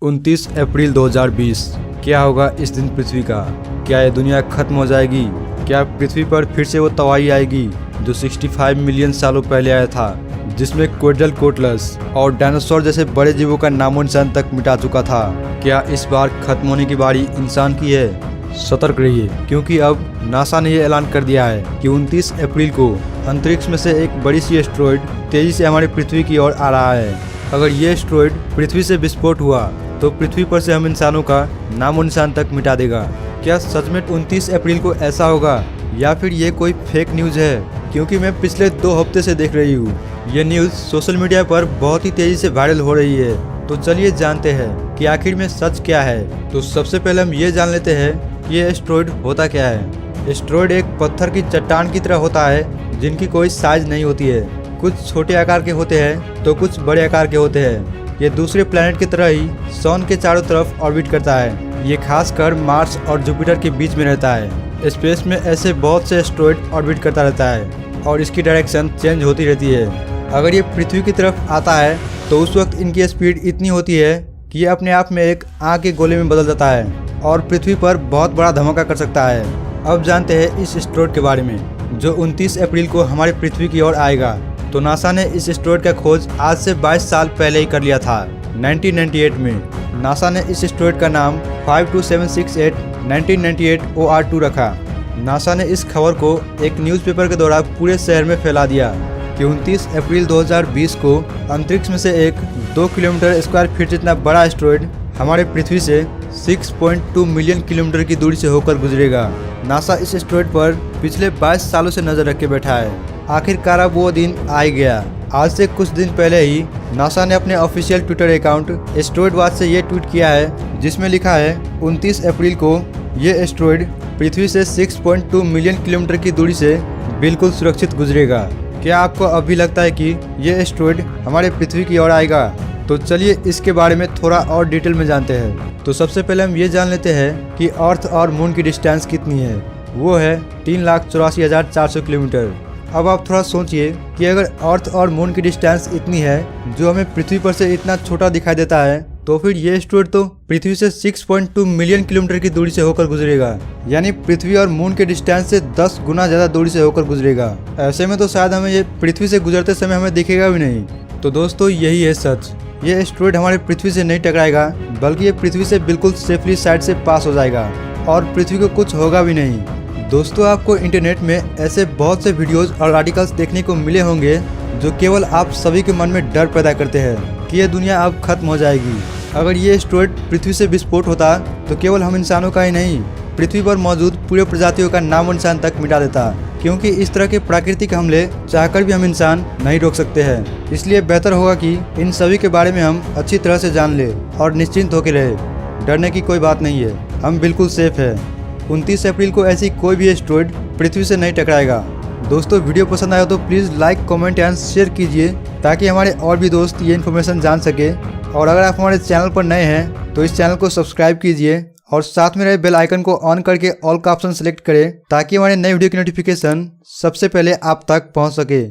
29 अप्रैल 2020। क्या होगा इस दिन पृथ्वी का? क्या ये दुनिया खत्म हो जाएगी? क्या पृथ्वी पर फिर से वो तबाही आएगी जो 65 मिलियन सालों पहले आया था, जिसमें क्वेटज़लकोट्लस और डायनासोर जैसे बड़े जीवों का नामो निशान तक मिटा चुका था? क्या इस बार खत्म होने की बारी इंसान की है? सतर्क रहिए, क्योंकि अब नासा ने यह ऐलान कर दिया है कि 29 अप्रैल को अंतरिक्ष में से एक बड़ी सी एस्ट्रॉयड तेजी से हमारी पृथ्वी की ओर आ रहा है। अगर ये एस्ट्रॉयड पृथ्वी से विस्फोट हुआ तो पृथ्वी पर से हम इंसानों का नामो निशान तक मिटा देगा। क्या सच में 29 अप्रैल को ऐसा होगा, या फिर ये कोई फेक न्यूज़ है? क्योंकि मैं पिछले 2 हफ्ते से देख रही हूँ ये न्यूज़ सोशल मीडिया पर बहुत ही तेजी से वायरल हो रही है। तो चलिए जानते हैं कि आखिर में सच क्या है। तो सबसे पहले हम ये जान लेते हैं कि ये एस्ट्रॉयड होता क्या है। एस्ट्रॉयड एक पत्थर की चट्टान की तरह होता है जिनकी कोई साइज नहीं होती है। कुछ छोटे आकार के होते हैं तो कुछ बड़े आकार के होते हैं। ये दूसरे प्लैनेट की तरह ही सन के चारों तरफ ऑर्बिट करता है। ये खासकर मार्स और जुपिटर के बीच में रहता है। स्पेस में ऐसे बहुत से एस्ट्रॉयड ऑर्बिट करता रहता है और इसकी डायरेक्शन चेंज होती रहती है। अगर ये पृथ्वी की तरफ आता है तो उस वक्त इनकी स्पीड इतनी होती है कि ये अपने आप में एक आग के गोले में बदल जाता है और पृथ्वी पर बहुत बड़ा धमाका कर सकता है। अब जानते हैं इस एस्ट्रॉयड के बारे में जो 29 अप्रैल को हमारी पृथ्वी की ओर आएगा। तो नासा ने इस एस्ट्रॉयड का खोज आज से 22 साल पहले ही कर लिया था। 1998 में नासा ने इस एस्ट्रॉयड का नाम 52768 1998 OR2 रखा। नासा ने इस खबर को एक न्यूज़पेपर के द्वारा पूरे शहर में फैला दिया कि 29 अप्रैल 2020 को अंतरिक्ष में से एक 2 किलोमीटर स्क्वायर फीट जितना बड़ा एस्ट्रॉयड हमारे पृथ्वी से 6.2 मिलियन किलोमीटर की दूरी से होकर गुजरेगा। नासा इस एस्ट्रॉयड पर पिछले 22 सालों से नजर रख के बैठा है। आखिरकार अब वो दिन आ ही गया। आज से कुछ दिन पहले ही नासा ने अपने official Twitter account asteroid watch से ये ट्वीट किया है, जिसमें लिखा है 29 अप्रैल को ये एस्ट्रॉयड पृथ्वी से 6.2 मिलियन किलोमीटर की दूरी से बिल्कुल सुरक्षित गुजरेगा। क्या आपको अब भी लगता है कि ये एस्ट्रॉयड हमारे पृथ्वी की ओर आएगा? तो चलिए इसके बारे में थोड़ा और डिटेल में जानते हैं। तो सबसे पहले हम ये जान लेते हैं कि अर्थ और मून की डिस्टेंस कितनी है। वो है 3,84,400 किलोमीटर। अब आप थोड़ा सोचिए कि अगर अर्थ और मून की डिस्टेंस इतनी है जो हमें पृथ्वी पर से इतना छोटा दिखाई देता है, तो फिर ये एस्ट्रॉयड तो पृथ्वी से 6.2 मिलियन किलोमीटर की दूरी से होकर गुजरेगा। यानी पृथ्वी और मून के डिस्टेंस से 10 गुना ज्यादा दूरी से होकर गुजरेगा। ऐसे में तो शायद हमें ये पृथ्वी से गुजरते समय हमें दिखेगा भी नहीं। तो दोस्तों यही है सच। ये एस्ट्रॉयड हमारे पृथ्वी से नहीं टकराएगा, बल्कि ये पृथ्वी से बिल्कुल सेफली साइड से पास हो जाएगा और पृथ्वी को कुछ होगा भी नहीं। दोस्तों आपको इंटरनेट में ऐसे बहुत से वीडियोस और आर्टिकल्स देखने को मिले होंगे जो केवल आप सभी के मन में डर पैदा करते हैं कि ये दुनिया अब खत्म हो जाएगी। अगर ये एस्ट्रॉयड पृथ्वी से विस्फोट होता तो केवल हम इंसानों का ही नहीं, पृथ्वी पर मौजूद पूरे प्रजातियों का नामो निशान तक मिटा देता, क्योंकि इस तरह के प्राकृतिक हमले चाहकर भी हम इंसान नहीं रोक सकते हैं। इसलिए बेहतर होगा कि इन सभी के बारे में हम अच्छी तरह से जान ले और निश्चिंत होकर रहे। डरने की कोई बात नहीं है, हम बिल्कुल सेफ है। 29 अप्रैल को ऐसी कोई भी एस्ट्रॉयड पृथ्वी से नहीं टकराएगा। दोस्तों वीडियो पसंद आया तो please like, comment and share कीजिए ताकि हमारे और भी दोस्त ये इन्फॉर्मेशन जान सके। और अगर आप हमारे चैनल पर नए हैं तो इस चैनल को सब्सक्राइब कीजिए और साथ में रहे बेल आइकन को ऑन करके ऑल का ऑप्शन सेलेक्ट करें ताकि हमारे नए वीडियो की नोटिफिकेशन सबसे पहले आप तक पहुंच सके।